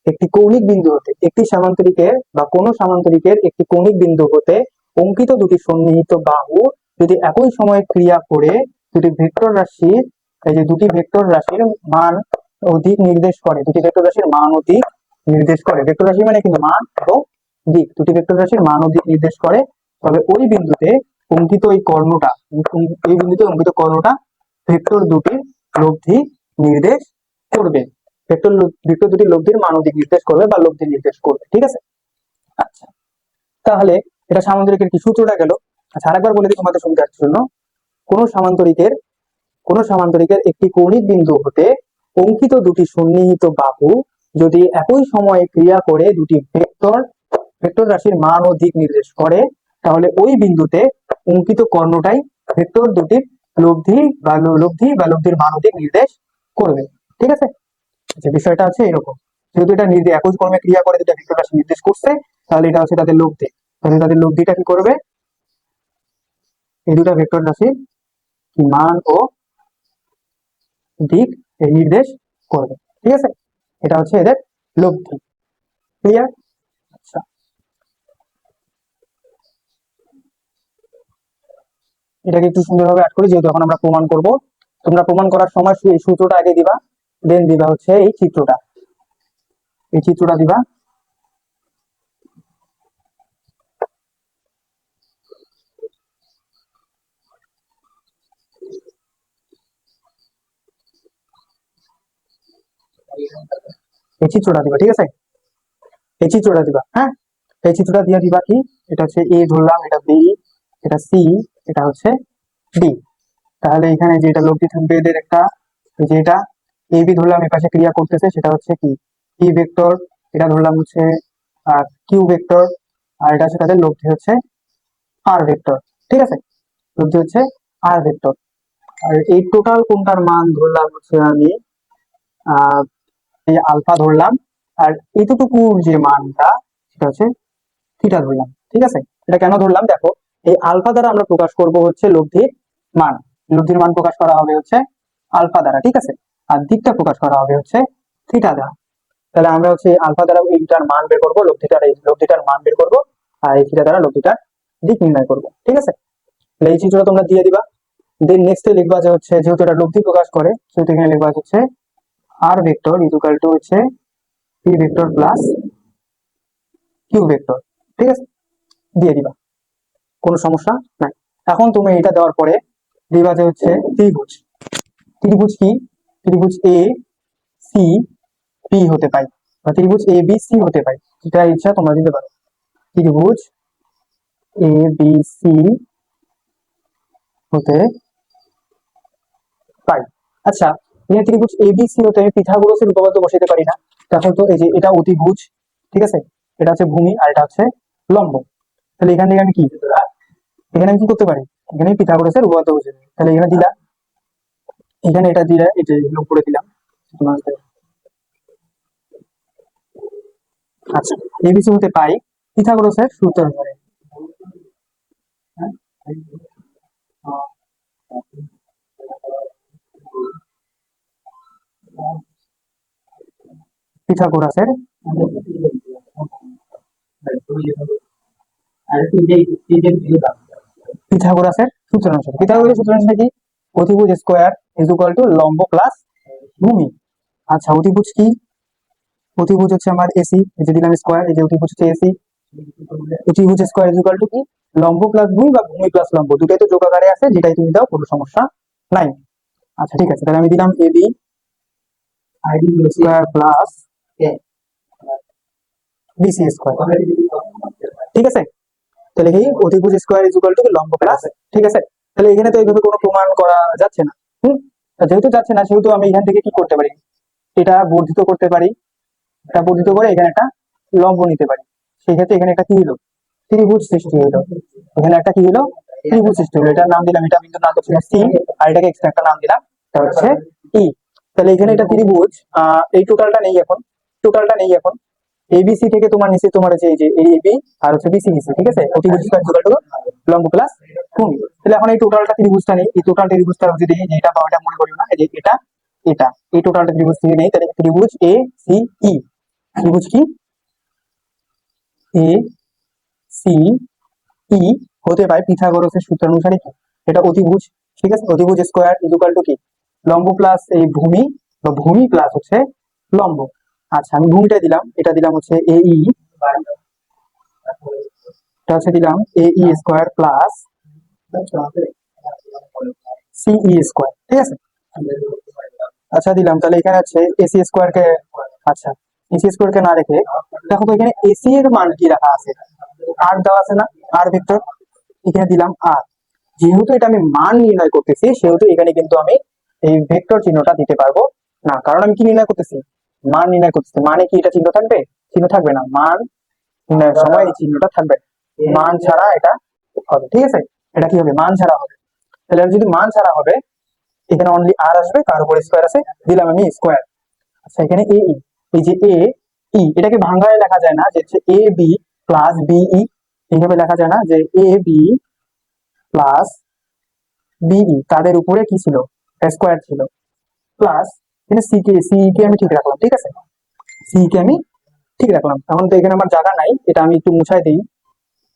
একটি কৌণিক বিন্দু হতে, একটি সামান্তরিকের বা কোনো সামান্তরিকের একটি কৌণিক বিন্দু হতে অঙ্কিত দুটি সন্নিহিত বাহু যদি একই সময়ে ক্রিয়া করে দুটি ভেক্টর রাশির, এই যে দুটি ভেক্টর রাশির মান ও দিক নির্দেশ করে, দুটি ভেক্টর রাশির মান ও দিক নির্দেশ করে, ভেক্টর রাশি মানে কিন্তু মান এবং দিক, দুটি ভেক্টর রাশির মান ও দিক নির্দেশ করে, তবে ওই বিন্দুতে অঙ্কিত ভেক্টর দুটির লব্ধি নির্দেশ করবে। ভেক্টর দুটি লব্ধির মান ও দিক নির্দেশ করবে বা লব্ধি নির্দেশ করবে। ঠিক আছে? আচ্ছা, তাহলে এটা সামান্তরিকের কি সূত্রটা গেল। আচ্ছা, আরেকবার বলে দিই তোমাদের সুবিধার জন্য। কোন সামান্তরিকের একটি কৌণিক বিন্দু হতে অঙ্কিত দুটি সন্নিহিত বাহু যদি একই সময়ে ক্রিয়া করে দুটি ভেক্টর রাশির মান ও দিক নির্দেশ করে, তাহলে ওই বিন্দুতে অঙ্কিত কর্ণটাই ভেক্টর দুটির লব্ধি বা লব্ধির মান ও দিক নির্দেশ করবে। ঠিক আছে? যে বিষয়টা আছে এরকম, যেহেতু এটা একই ক্রমে ক্রিয়া করে দুটা ভেক্টর রাশি নির্দেশ করছে, তাহলে এটা হচ্ছে তাদের লব্ধি। তাহলে তাদের লব্ধিটা কি করবে? এই দুটা ভেক্টর রাশির মান ও দিক নির্দেশ করবে। ঠিক আছে? এটা হচ্ছে এদের লব্ধি। ক্লিয়ার? আচ্ছা, এটাকে একটু সুন্দরভাবে অ্যাড করি, যেহেতু এখন আমরা প্রমাণ করব। তোমরা প্রমাণ করার সময় এই সূত্রটা আগে দিবা, দেন দিবা হচ্ছে এই চিত্রটা, দিবা। এই চিত্রটা দিবা, ঠিক আছে? এই চিত্রটা দিবা, হ্যাঁ। এই চিত্রটা দিয়ে দিবা কি, এটা হচ্ছে এ ধরলাম, এটা বি, এটা সি, এটা হচ্ছে ডি। তাহলে এখানে যেটা লব্ধি থাকবে এদের একটা, এই যে এটা এ বি ধরলাম, এর পাশে ক্রিয়া করতেছে, সেটা হচ্ছে কি ই ভেক্টর। এটা ধরলাম হচ্ছে কিউ ভেক্টর, আর এটা হচ্ছে তাদের লব্ধি হচ্ছে আর ভেক্টর, ঠিক আছে? লব্ধি হচ্ছে আর ভেক্টর। আর এই টোটাল কোনটার মান ধরলাম হচ্ছে আমি আহ এই আলফা ধরলাম, আর এতটুকুর যে মানটা সেটা হচ্ছে থিটা ধরলাম, ঠিক আছে? এটা কেন ধরলাম দেখো, এই আলফা দ্বারা আমরা প্রকাশ করব হচ্ছে লব্ধির মান। লব্ধির মান প্রকাশ করা হবে হচ্ছে আলফা দ্বারা, ঠিক আছে? আর দিকটা প্রকাশ করা হবে হচ্ছে থিটা দ্বারা। তাহলে আমরা হচ্ছে আলফা দ্বারা এইটার মান বের করবো, লব্ধিটার মান বের করবো, আর এই থিটা দ্বারা লব্ধিটার দিক নির্ণয় করবো, ঠিক আছে? তাহলে এই চিত্রটা তোমরা দিয়ে দিবা। দেন নেক্সটে লিখবা যে হচ্ছে, যেহেতু এটা লব্ধি প্রকাশ করে, সেহেতু এখানে লিখবা হচ্ছে আর ভেক্টর ইকুয়াল টু হচ্ছে P vector plus Q vector, ঠিক আছে? দিয়ে দিবা, কোনো সমস্যা নাই। এখন তুমি এটা দেওয়ার পরে দিবা যে হচ্ছে ত্রিভুজ। ত্রিভুজ কি? ত্রিভুজ এ সি বি হতে পাই, বা ত্রিভুজ এ বি সি হতে পাই, যেটা ইচ্ছা তোমরা দিতে পারো। ত্রিভুজ এ বি সি হতে পাই। আচ্ছা, এই ত্রিভুজ এ বি সি হতে আমি পিথাগোরাসের উপপাদ্য বসাতে পারি না? দেখো তো, এই যে এটা অতিভুজ, ঠিক আছে? এটা হচ্ছে ভূমি, আর এটা হচ্ছে লম্ব। তাহলে এখান থেকে আমি কি, এখানে আমি কি করতে পারি, এখানে পিথাগোরাসের উপপাদ্য বসে দিই। তাহলে এখানে দিলা, এখানে এটা দিলে, এই যে উপরে দিলাম তোমার। আচ্ছা, এবিসি হতে পাই পিথাগোরাসের সূত্র অনুসারে। পিথাগোরাসের পিথাগোরাসের সূত্র অনুসারে, পিথাগোরাসের সূত্র অনুসারে কি, অতিভুজ স্কোয়ার ইজ ইকুয়াল টু লম্ব প্লাস ভূমি। আচ্ছা, অতিভুজ কি? অতিভুজ হচ্ছে আমার এসি, এই যে দিলাম স্কোয়ার, এই যে অতিভুজ হচ্ছে এসি। অতিভুজ স্কোয়ার ইজ ইকুয়াল টু কি, লম্ব প্লাস ভূমি, বা ভূমি প্লাস লম্ব, দুটাই তো যোগ আকারে আছে, যেটাই তুমি দাও কোনো সমস্যা নাই। আচ্ছা, ঠিক আছে, তাহলে আমি দিলাম A B square plus BC square, ঠিক আছে? তাহলে কি অতিভুজ স্কোয়ার ইজ ইকুয়াল টু লম্ব প্লাস, ঠিক আছে? তাহলে এখানে তো এইভাবে কোনো প্রমাণ করা যাচ্ছে না। যেহেতু যাচ্ছে না, সেহেতু আমি এখান থেকে কি করতে পারি, এটা বর্ধিত করতে পারি, এটা বর্ধিত করে এখানে একটা লম্ব নিতে পারি। সেই ক্ষেত্রে এখানে একটা কি হলো, ত্রিভুজ সৃষ্টি হলো। এখানে একটা কি হলো, ত্রিভুজ সৃষ্টি হলো। এটার নাম দিলাম, এটা বিন্দুর নাম হচ্ছে সি, আর এটাকে এক্সট্রা একটা নাম দিলাম, এটা হচ্ছে ই। তাহলে এখানে এটা ত্রিভুজ, এই টোটালটা নেই এখন, টোটালটা নেই এখন। এবিসি থেকে তোমার নিচে তোমার হচ্ছে এই যে এবি আর হচ্ছে বিসি নিচে, ঠিক আছে? অতিভুজ স্কয়ার ইকুয়াল টু লম্ব প্লাস ভূমি। তাহলে এখন এই টোটালটা ত্রিভুজটা নেই, এই টোটাল ত্রিভুজটা যদি দেখি যে এটা বা এটা মনে করিও না, এই যে এটা, এটা এই টোটালটা ত্রিভুজ থেকে নেই। তাহলে ত্রিভুজ এ সি ই, ত্রিভুজ কি এ সি ই হতে পারে পিথাগোরাসের সূত্র অনুসারে কি, এটা অতিভুজ, ঠিক আছে? অতিভুজ স্কয়ার ইকুয়াল টু কি, লম্ব প্লাস এই ভূমি, বা ভূমি প্লাস হচ্ছে লম্ব। আচ্ছা, আমি ভূমিটা দিলাম, এটা দিলাম হচ্ছে এ ই, এটা হচ্ছে দিলাম এ ই স্কয়ার প্লাস সিই স্কয়ার, ঠিক আছে? আচ্ছা, দিলাম। তাহলে এখানে আছে এসি স্কয়ার কে, আচ্ছা এসি স্কয়ার কে না রেখে দেখো তো এখানে এসি এর মান কি রাখা আছে, আর দেওয়া আছে না, আর ভেক্টর, এখানে দিলাম আর। যেহেতু এটা আমি মান নির্ণয় করতেছি, সেহেতু এখানে কিন্তু আমি এই ভেক্টর চিহ্নটা দিতে পারবো না, কারণ আমি কি নির্ণয় করতেছি, মান নির্ণয় করতেছি। মানে কি এটা চিহ্ন থাকবে, চিহ্ন থাকবে না, মান নির্ণয়ের সময় এই চিহ্নটা থাকবে, মান ছাড়া এটা হবে, ঠিক আছে? এটা কি হবে, মান ছাড়া হবে। তাহলে যদি মান ছাড়া হবে, এখানে অনলি আর আসবে, কার উপর স্কোয়ার আছে, দিলাম আমি স্কোয়ার। আচ্ছা, এখানে এ ই, এই যে এ ই, এটাকে ভাঙায় লেখা যায় না যে হচ্ছে এ বি প্লাস বিই, এইভাবে লেখা যায় না যে এ বি প্লাস বিই, তাদের উপরে কি ছিল, স্কোয়ার ছিল, প্লাস এখানে সি কে আমি ঠিক রাখলাম, ঠিক আছে? সি কে আমি ঠিক রাখলাম। এখন তো এখানে আমার জায়গা নাই, এটা আমি একটু মুছাই দিই।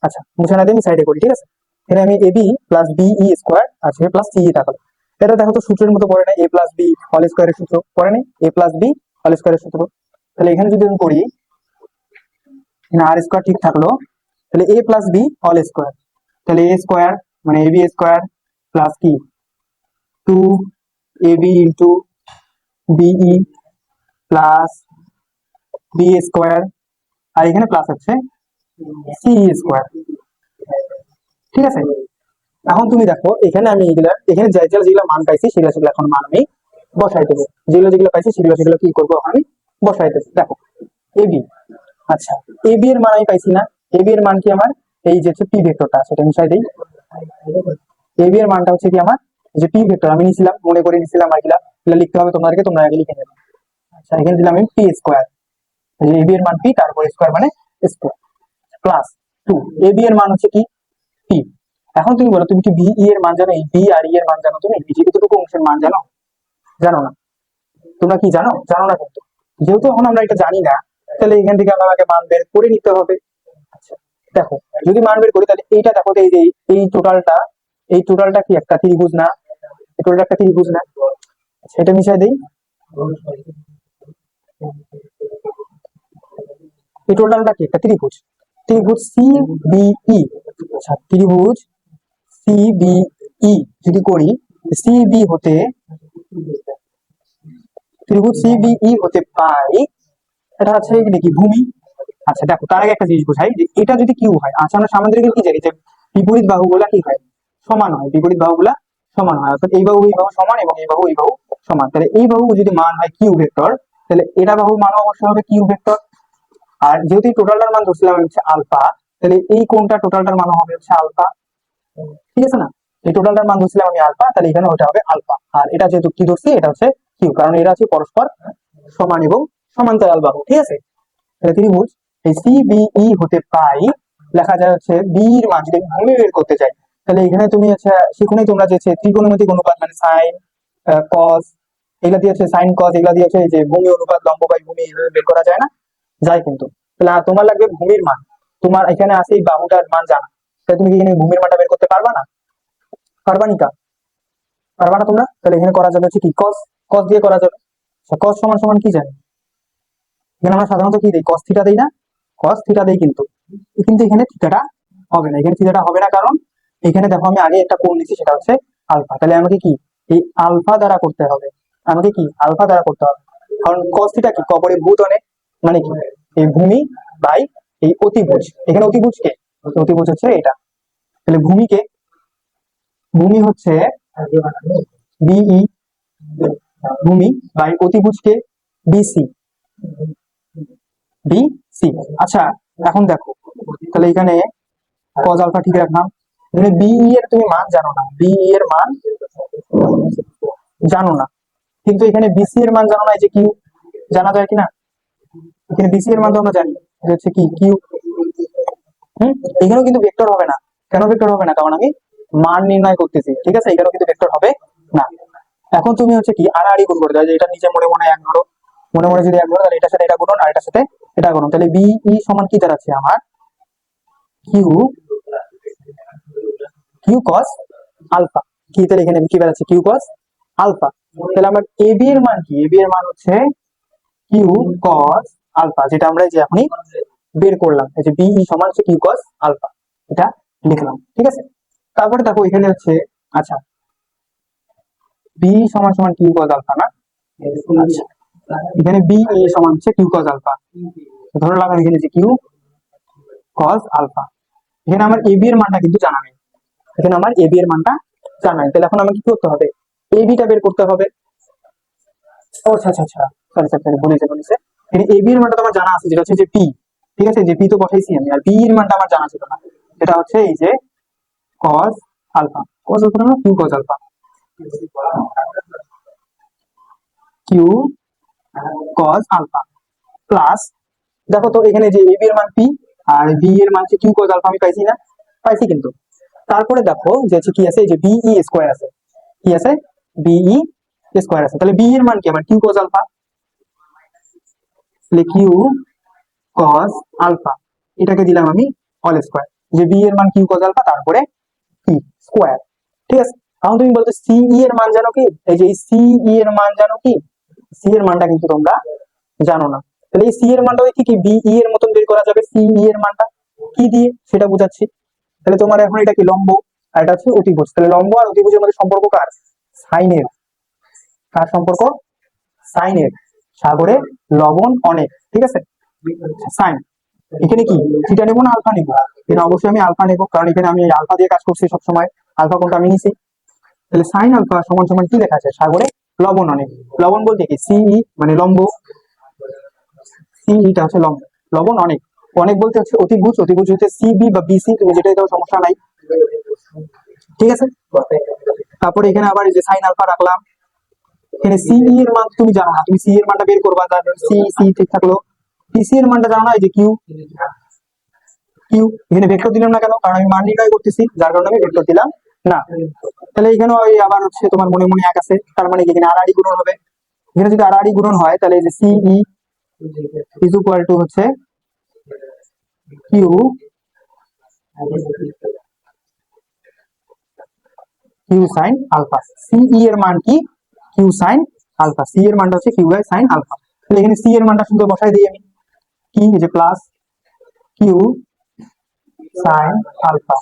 আচ্ছা, মুছে না দিয়ে আমি সাইডে করি, ঠিক আছে? এখানে আমি এবি প্লাস বিই স্কোয়ার আর সে প্লাস সিই থাকলো। এটা দেখো তো সূত্রের মতো পড়ে না, এ প্লাস বি হোল স্কোয়ারের সূত্র পড়ে নাই, এ প্লাস বি হোল স্কোয়ারের সূত্র। তাহলে এখানে যদি আমি করি, এখানে আর স্কোয়ার ঠিক থাকলো, তাহলে A plus B whole square, তাহলে এ স্কোয়ার মানে এবি স্কোয়ার প্লাস কি 2ab into B plus B square, আর এখানে প্লাস হচ্ছে সিই স্কোয়ার। ঠিক আছে, এখন তুমি দেখো এখানে আমি এখানে যেগুলো মান পাইছি সেগুলো এখন মান আমি বসাই দেবো, যেগুলো পাইছি সেগুলো কি করবো এখন আমি বসাই দেবো। দেখো এবি, আচ্ছা এবি এর মান আমি পাইছি না, এবি এর মান কি আমার এই যে পি ভেক্টরটা সেটা মিশাই দিই। এবি এর মানটা হচ্ছে কি আমার যে পি ভেক্টর আমি নিছিলাম, মনে করে নিছিলাম আর এগুলা লিখতে হবে তোমাদেরকে, তোমরা আগে লিখে নেবে। আচ্ছা এখানে দিলাম আমি পি স্কোয়ার, এবি এর মান পি তারপর স্কোয়ার মানে স্কোয়ার প্লাস 2, এবি এর মান হচ্ছে কি পি। এখন তুমি বলো তুমি কি বিই এর মান জানো, এই বি আর ই এর মান জানো, তুমি এই যে কতটুকু অংশের মান জানো? জানো না। তোমরা কি জানো? জানো না কিন্তু। যেহেতু এখন আমরা এটা জানি না, তাহলে এখান থেকে আমাকে মান বের করে নিতে হবে। আচ্ছা দেখো, যদি মান বের করি তাহলে এইটা দেখো তো, এই যে এই টোটালটা কি একটা ত্রিভুজ না? এই টোটালটা একটা ত্রিভুজ না? সেটা মিশাই দেই। এই টোটালটা কি একটা ত্রিভুজ, ত্রিভুজ সি বিই। আচ্ছা ত্রিভুজ সি বিই যদি করি, সিবি হতে ত্রিভুজ সিবিই হতে পাই, এটা হচ্ছে নাকি ভূমি। আচ্ছা দেখো তার আগে একটা জিনিস বোঝাই, যে এটা যদি কিউ হয়, আচ্ছা আমরা সামনে দিকে কি জানি যে বিপরীত বাহুগুলা কি হয়, সমান হয়, বিপরীত বাহুগুলা সমান হয়, অর্থাৎ এই বাহু সমান এবং এই বাহু সমান, তাহলে এই বাহু যদি মান হয় কিউ ভেক্টর, তাহলে এটা বাহু মান অবশ্যই হবে কিউ ভেক্টর। আর যেহেতু টোটালটার মান ধরছিলাম হচ্ছে আলফা, তাহলে এই কোণটা টোটালটার মান হবে হচ্ছে আলফা। ঠিক আছে না, এই টোটালটার মান ধরছিলাম আমি আলফা, তাহলে এখানে ওটা হবে আলফা। আর এটা যেহেতু কি ধরছি, এটা হচ্ছে কিউ, কারণ এরা হচ্ছে পরস্পর সমান এবং সমান্তরাল বাহু। ঠিক আছে, তাহলে ত্রিভুজ এই সিবিই হতে পাই, লেখা যায় হচ্ছে বি এর মান যদি ভূমি বের করতে চাই, তাহলে এখানে তুমি হচ্ছে সেখানে তোমরা যে ত্রিকোণমিতিক অনুপাত মানে সাইন কস, এগুলা দিয়ে হচ্ছে সাইন কস, এগুলা দিয়ে হচ্ছে এই যে ভূমি অনুপাত লম্ব বাই ভূমি বের করা যায় না? যায় কিন্তু। তাহলে তোমার লাগবে ভূমির মান, তোমার এখানে আছে এই বাহুটার মান জানা, তাহলে তুমি কি এখানে ভূমির মানটা বের করতে পারবা না? পারবা নিকা? পারবা না তোমরা? তাহলে এখানে করা যাবে হচ্ছে কি কস, কস দিয়ে করা যাবে। কস সমান সমান কি জানি, এখানে আমরা সাধারণত কি দিই, কস থিটা দেই না? কস থিটা দেই, কিন্তু কিন্তু এখানে থিটাটা হবে না, এখানে থিটাটা হবে না, কারণ এখানে দেখো আমি আগে একটা কোণ নিচ্ছি সেটা হচ্ছে আলফা, তাহলে আমাকে কি এই আলফা দ্বারা করতে হবে, আমাকে কি আলফা দ্বারা করতে হবে, কারণ কস থিটা কি কবরে ভূত অনেক, মানে কি এই ভূমি বাই এই অতিভুজ, এখানে অতিভুজ কে, অতিভুজ হচ্ছে এটা, তাহলে ভূমিকে, ভূমি হচ্ছে বিই, ভূমি বাই অতিভুজকে বিসি, বিসি। আচ্ছা এখন দেখো, তাহলে এখানে কজ আলফা ঠিক রাখলাম, এখানে বিই এর তুমি মান জানো না, বিই এর মান জানো না, কিন্তু এখানে বিসি এর মান জানো না, এই যে কিউ জানা যায় কিনা, এখানে বিসি এর মান তো আমরা জানি যে হচ্ছে কি কিউ। এখানেও কিন্তু ভেক্টর হবে না, কেন ভেক্টর হবে না, কারণ আমি মান নির্ণয় করতেছি। ঠিক আছে, এখানেও কিন্তু ভেক্টর হবে না। এখন তুমি হচ্ছে কি আড়াআড়ি গুণ করে দাও, যে এটা নিচে মনে মনে এক ধরো, মনে মনে যদি এক ধরো, তাহলে এটার সাথে এটা গুণন আর এটার সাথে এটা গুণন, তাহলে বিই সমান কি দাঁড়াচ্ছে আমার কিউ, কিউ কস আলফা। কি তাহলে এখানে কি বেড়াচ্ছে কিউ কস আলফা, তাহলে আমার এবি এর মান কি, এবি এর মান হচ্ছে কিউ কস আলফা, যেটা আমরা এই যে এখনই বের করলাম, এই যে বিই সমান হচ্ছে কিউ কস আলফা, এটা লিখলাম। ঠিক আছে, তারপরে দেখো এখানে হচ্ছে আচ্ছা বি সমান সমান কিউ কস আলফা না, আচ্ছা এখানে বিই সমান হচ্ছে কিউ কস আলফা, ধরে রাখলাম এখানে যে কিউ কস আলফা, এখানে আমার এবি এর মানটা কিন্তু জানা নেই, এখানে আমার এবি এর মানটা জানা নেই, তাহলে এখন আমাকে কি করতে হবে, এবিটা বের করতে হবে। ও আচ্ছা আচ্ছা আচ্ছা, সরি সরি সরি, বলেছে এখানে এবি এর মানটা তো আমার জানা আছে, যেটা হচ্ছে যে পি। ঠিক আছে, যে পি তো বসাইছি আমি, আর বি এর মানটা আমার জানা ছিল না, এটা হচ্ছে এই যে কস আলফা, কস আলফা না Q cos alpha, Q cos alpha plus, দেখো তো এখানে যে এবি এর মান পি আর বি এর মান হচ্ছে কিউ কস আলফা, আমি পাইছি না? পাইছি কিন্তু। তারপরে দেখো যে হচ্ছে কি আছে, এই যে বিই স্কোয়ার আছে, কি আছে বিই স্কোয়ার আছে, তাহলে বি এর মান কি আমার কিউ কস আলফা, তাহলে কিউ কস আলফা, এটাকে দিলাম আমি অল স্কোয়ার, যে বি এর মান কিউ কস আলফা, তারপরে কি স্কোয়ার। ঠিক আছে, এখন তুমি বলছো সিই এর মান জানো কি, এই যে সিই এর মান জানো কি, সি এর মানটা কিন্তু তোমরা জানো না। তাহলে এই সি এর মানটা ওই কি বিই এর মতন বের করা যাবে, সিই এর মানটা কি দিয়ে সেটা বুঝাচ্ছি। তাহলে তোমার এখন এটা কি লম্ব আর এটা হচ্ছে অতিভুজ, তাহলে লম্ব আর অতিভুজের মধ্যে সম্পর্ক কার, সাইনের। কার সম্পর্ক, সাইনের। সাগরে লবণ অনেক, ঠিক আছে, সাইন। এখানে কি থিটা নেবো না আলফা নেবো, এটা অবশ্যই আমি আলফা নেবো, কারণ এখানে আমি আলফা দিয়ে কাজ করছি সবসময়, আলফা কোনটা আমি নিছি। তাহলে সাইন আলফা সমান সমান কি লেখা আছে, সাগরে লবণ অনেক। লবণ বলতে কি সিই মানে লম্ব, সিইটা হচ্ছে লম্ব, লবণ অনেক। অনেক বলতে হচ্ছে অতিভুজ, অতিভুজ হচ্ছে সিবি বা বিসি, তুমি যেটাই দাও সমস্যা নাই। ঠিক আছে, তারপরে এখানে আবার এই যে সাইন আলফা রাখলাম। এখানে সিই এর মান তুমি জানো না, তুমি সি এর মানটা বের করবা, তারপর সি সি ঠিক থাকলো। পিসি এর মানটা জানো না, এই যে কিউ, কিউ এখানে ভেক্টর দিলাম না কেন, কারণ আমি মান নির্ণয় করতেছি, যার কারণে আমি ভেক্টর দিলাম না। তাহলে এখানে ওই আবার হচ্ছে তোমার মনে মনে এক আছে, তার মানে এখানে আড়াআড়ি গুণন হবে। এখানে যদি আড়াআড়ি গুণন হয় তাহলে এই যে সিই ইজ ইকুয়াল টু হচ্ছে কিউ, কিউ সাইন আলফা। সিই এর মান কি, কিউ সাইন আলফা, সি এর মানটা হচ্ছে কিউ বাই সাইন আলফা। তাহলে এখানে সি এর মানটা শুধু বসাই দিই আমি, কি যে প্লাস কিউ সাইন আলফা,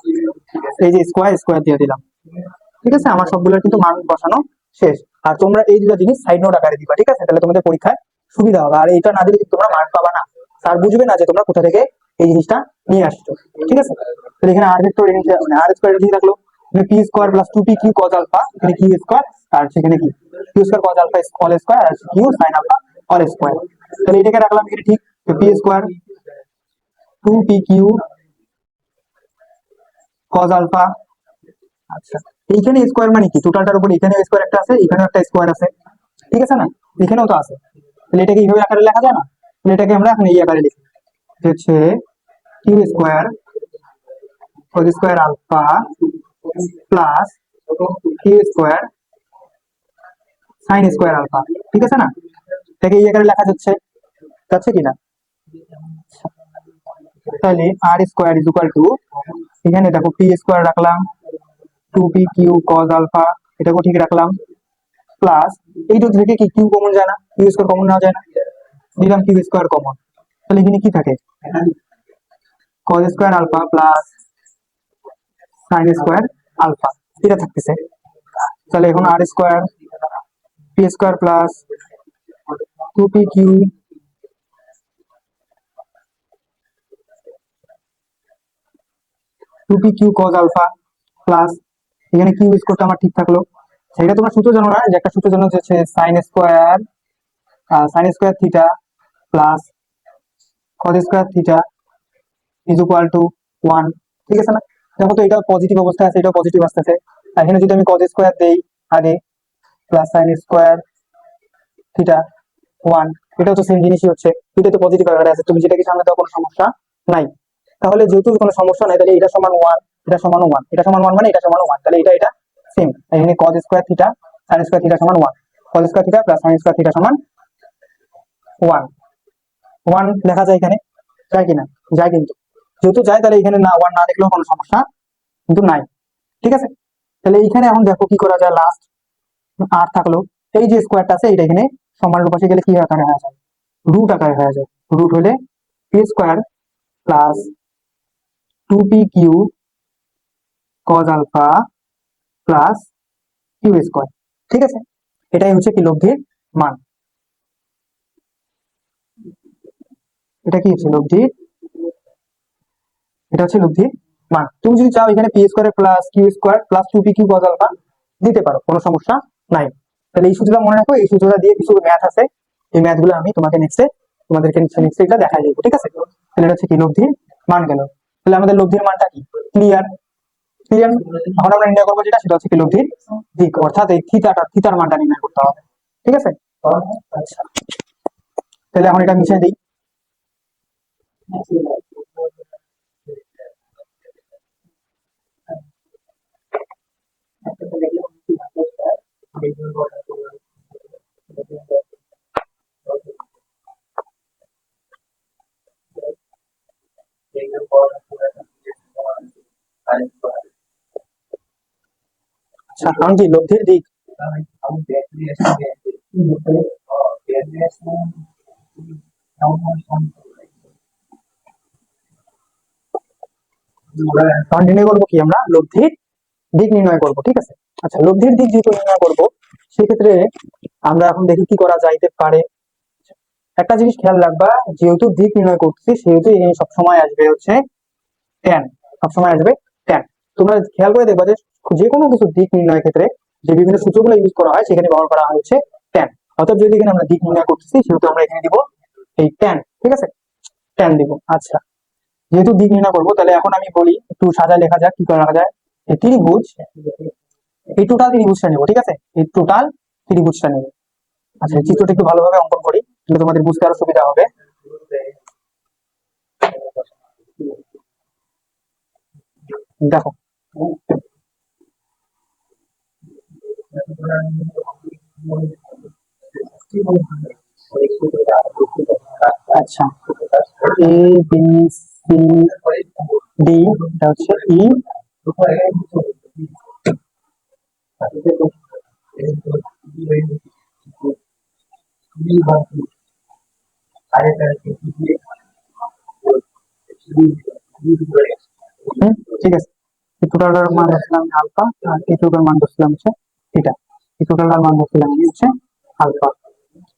এই যে স্কোয়ার স্কোয়ার দিয়ে দিলাম। ঠিক আছে, আমার সবগুলোর কিন্তু মান বসানো শেষ। আর তোমরা এই দুটো জিনিস সাইড নোট আকারে দিবা, ঠিক আছে, তাহলে তোমাদের পরীক্ষায় সুবিধা হবে। আর এটা না দিলে কিন্তু তোমরা মার্ক পাবা না, স্যার বুঝবে না যে তোমরা কোথা থেকে এই জিনিসটা নিয়ে আসছো। ঠিক আছে, তাহলে এখানে আর ভেক্টর মানে আর স্কোয়ার ঠিক রাখলো, P square plus two P Q cos alpha, এখানে কিউ স্কোয়ার আর সেখানে কি Q square cos alpha all square আর Q sine alpha all square. তাহলে এটাকে রাখলাম এখানে ঠিক, P square two P Q cos alpha. আচ্ছা, এইখানে স্কোয়ার মানে কি, টোটালটার উপর এখানে স্কোয়ার একটা আছে, এখানেও একটা স্কোয়ার আছে, ঠিক আছে না, এখানেও তো আছে। তাহলে এটাকে এইভাবে আকারে লেখা যায় না, তাহলে এটাকে আমরা এখন এই আকারে লিখি, হচ্ছে Q square cos square alpha plus Q square sine square alpha. ঠিক আছে না, এটাকে এই আকারে লেখা যাচ্ছে, যাচ্ছে কিনা। তাহলে R square is equal to, এখানে দেখো পি স্কোয়ার রাখলাম, two P Q cos alpha, এটাকেও ঠিক রাখলাম, প্লাস এই দুটো থেকে কি কিউ কমন যায় না, কিউ স্কোয়ার কমন নেওয়া যায় না, দিলাম কিউ স্কোয়ার কমন। তাহলে এখানে কি থাকে, cos square alpha plus sine square alpha, এটা থাকতেছে। তাহলে এখন আর square P square plus two P Q cos alpha plus, এখানে কিউ স্কোয়ারটা আমার ঠিক থাকলো। সেটা তোমরা সূত্র জানো না, যে একটা সূত্র জানো হচ্ছে sine square theta plus cos square theta is equal two 1। ঠিক আছে না, দেখো তো এটা পজিটিভ অবস্থায় আছে, এটা পজিটিভ আসতেছে। আর এখানে যদি আমি কজ স্কোয়ার দেই আগে প্লাস সাইন স্কোয়ার থিটা 1, এটা হচ্ছে সেম জিনিসই হচ্ছে, দুটো তো পজিটিভ আকারে আছে, তুমি যেটাকে সামনে দাও কোনো সমস্যা নাই। তাহলে যেহেতু কোনো সমস্যা নাই, তাহলে এটা সমান 1, এটা সমান 1, এটা সমান 1 মানে এটা সমান 1, তাহলে এটা এটা সেম। এখানে cos square theta sine square theta সমান 1, cos square theta plus sine square theta সমান 1, 1 লেখা যায় এখানে, যায় কিনা, যায় কিন্তু, যেহেতু যায় তাহলে এখানে না 1 না লিখলেও কোনো সমস্যা কিন্তু নাই। ঠিক আছে, তাহলে এইখানে এখন দেখো কি করা যায়, লাস্ট আর থাকলো এই যে স্কোয়ারটা আছে, এটা এখানে সমানের পাশে গেলে কি আকারে হয়ে যায়, রুট আকারে হয়ে যায়। রুট হলে P square plus two P Q cos alpha plus Q square. ঠিক আছে, এটাই হচ্ছে কি লব্ধির মান, এটা কি হচ্ছে লব্ধির, এটা হচ্ছে লব্ধির মান। তুমি যদি চাও এখানে P square plus Q square plus two P Q cos alpha দিতে পারো, কোনো সমস্যা নাই। তাহলে এই সূত্রটা মনে রাখো, এই সূত্রটা দিয়ে কিছু ম্যাথ আছে, এই ম্যাথ গুলো আমি তোমাকে তোমাদেরকে নেক্সটে এটা দেখাই দেবো। ঠিক আছে, তাহলে এটা হচ্ছে কি লব্ধির মান গেল। তাহলে আমাদের লব্ধির মানটা কি ক্লিয়ার, ক্লিয়ার। এখন আমরা নির্ণয় করবো যেটা, সেটা হচ্ছে কি লব্ধির দিক, অর্থাৎ এই থিতার মানটা নির্ণয় করতে হবে। ঠিক আছে, আচ্ছা, তাহলে এখন এটা মিশিয়ে দিই। আচ্ছা, কারণ কি লব্ধির দিক। কারণ নির্ণয় করবো কি আমরা লব্ধির দিক নির্ণয় করবো, ঠিক আছে। আচ্ছা, লব্ধির দিক যেহেতু নির্ণয় করবো, সেক্ষেত্রে আমরা এখন দেখি কি করা যাইতে পারে। একটা জিনিস খেয়াল রাখবা, যেহেতু দিক নির্ণয় করতেছি সেহেতু এখানে সবসময় আসবে হচ্ছে ট্যান, সবসময় আসবে ট্যান। তোমরা খেয়াল করে দেখবা যে কোনো কিছু দিক নির্ণয়ের ক্ষেত্রে যে বিভিন্ন সূত্রগুলো ইউজ করা হয় সেখানে ব্যবহার করা হচ্ছে ট্যান। অর্থাৎ যদি এখানে আমরা দিক নির্ণয় করতেছি সেহেতু আমরা এখানে দিব এই ট্যান, ঠিক আছে, ট্যান দিব। আচ্ছা, যেহেতু দিক নির্ণয় করবো তাহলে এখন আমি বলি একটু সাজায় লেখা যাক, কি করা যায়। এই ত্রিভুজ, এই টোটাল ত্রিভুজটা নেবো, ঠিক আছে, এই টোটাল ত্রিভুজটা নেবো। আচ্ছা, এই চিত্রটা একটু ভালোভাবে অঙ্কন করি তাহলে তোমাদের বুঝতে আরো সুবিধা হবে। দেখো, আচ্ছা, এ বি সি ডি, এটা হচ্ছে ই, ঠিক আছে। এই টোটালটার মান বসলাম আলফা, আর এই টোটাল মান বসলাম হচ্ছে থিটা। এই টোটালটার মান বসলাম হচ্ছে আলফা।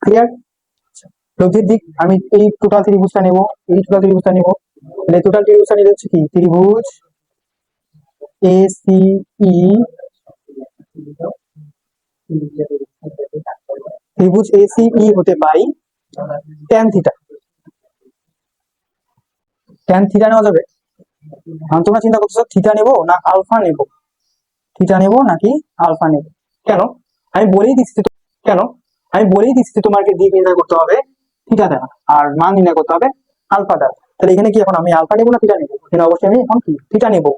ক্লিয়ার? লব্ধির দিক আমি এই টোটাল ত্রিভুজটা নেব, এই টোটাল ত্রিভুজটা নেব, তাহলে টোটাল ত্রিভুজটা নিলে হচ্ছে কি ত্রিভুজ এ সি ই, ত্রিভুজ এ সি ই হতে পাই ট্যান থিটা। ট্যান থিটা নেওয়া যাবে। এখন তোমরা চিন্তা করতেছো থিটা নেবো না আলফা নেব, থিটা নেবো নাকি আলফা নেব। কেন? আমি বলেই দিচ্ছি কেন আমি বলেই দিচ্ছি তোমাকে দিক নির্ণয় করতে হবে থিটা দ্বারা আর মান নির্ণয় করতে হবে আলফা দ্বারা। তাহলে এখানে কি এখন আমি আলফা নেবো না থিটা নেবো? এখানে অবশ্যই আমি এখন কি থিটা নেবো।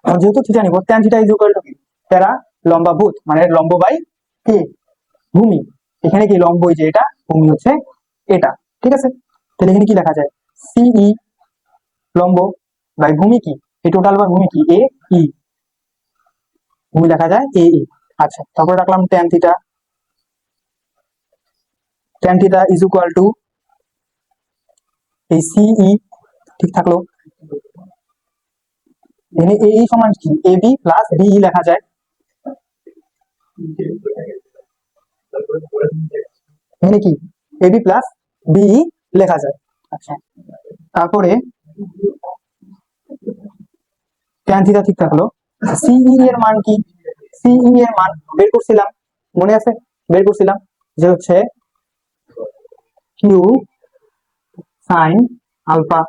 যেহেতু থিটা নেবো, tan theta is equal two কি প্যারা লম্বাভূত, মানে লম্ব বাই কি ভূমি। এখানে কি লম্ব যে এটা, ভূমি হচ্ছে এটা, ঠিক আছে। তাহলে এখানে কি লেখা যায়, সিই লম্ব বাই ভূমি কি, এই টোটাল বা ভূমি কি এ ই, ভূমি লেখা যায় এ ই। আচ্ছা, তারপরে রাখলাম tan theta, tan theta is equal two এই সিই, ঠিক থাকলো। এখানে এ সমান কি এ বি প্লাস বিই লেখা যায়। এখানে কি এ বি প্লাস বিই লেখা যায়। আচ্ছা, তারপরে ট্যান থিটা ঠিক থাকলো। সিই এর মান কি, সিই এর মান বের করছিলাম, মনে আছে? বের করছিলাম যে হচ্ছে কিউ সাইন আলফা।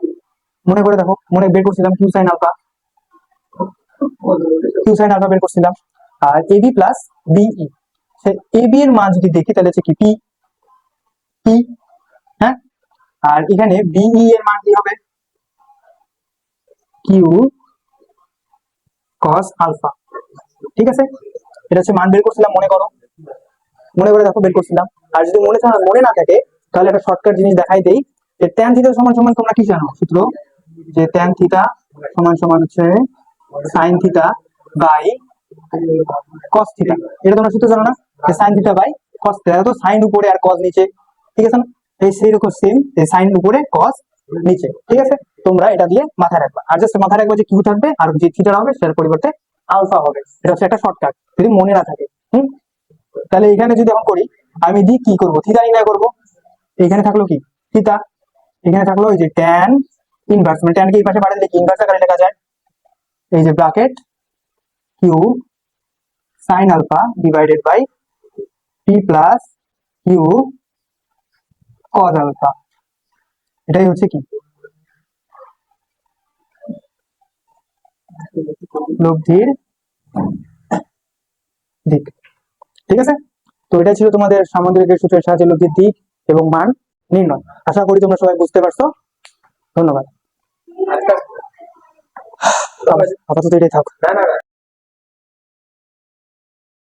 মনে করে দেখো, মনে বের করছিলাম Q sine alpha, Q sine alpha বের করছিলাম। আর এবি প্লাস বিই, এবি এর মান যদি দেখি তাহলে হচ্ছে কি পি, পি, হ্যাঁ। আর এখানে বিই এর মান কি হবে, কিউ কস আলফা, ঠিক আছে। এটা হচ্ছে মান বের করছিলাম, মনে করো, মনে করে দেখো বের করছিলাম। আর যদি মনে না থাকে তাহলে একটা শর্টকাট জিনিস দেখাই দেই, যে ট্যান থিটা সমান সমান তোমরা কি জানো সূত্র, যে ট্যান থিটা সমান সমান হচ্ছে sine theta by cos theta. এটা তোমরা সূত্র জানো না, যে sine theta by cos theta, তো সাইন উপরে আর কস নিচে, ঠিক আছে না। এই সেই রকম সেম, সাইন উপরে কস নিচে, ঠিক আছে। তোমরা এটা দিয়ে মাথায় রাখবা, আর জাস্ট মাথায় রাখবা যে কিউ থাকবে আর যে থিটা হবে সেটার পরিবর্তে আলফা হবে। এটা হচ্ছে একটা শর্টকাট যদি মনে না থাকে। তাহলে এখানে যদি এখন করি, আমি দিক কি করবো, থিটা নির্ণয় করবো। এখানে থাকলো কি থিটা, এখানে থাকলো ওই যে ট্যান ইনভার্স, মানে ট্যানকে এই পাশে বাড়ালে কি ইনভার্স আকারে লেখা যায়, এই যে bracket Q sine alpha divided by P plus Q cos alpha. এটাই হচ্ছে কি লব্ধির দিক, ঠিক আছে। তো এটা ছিল তোমাদের সামুদ্রিকের সূত্রের সাহায্যে লব্ধির দিক এবং মান নির্ণয়। আশা করি তোমরা সবাই বুঝতে পারছো। ধন্যবাদ। আপাতত এটাই থাক।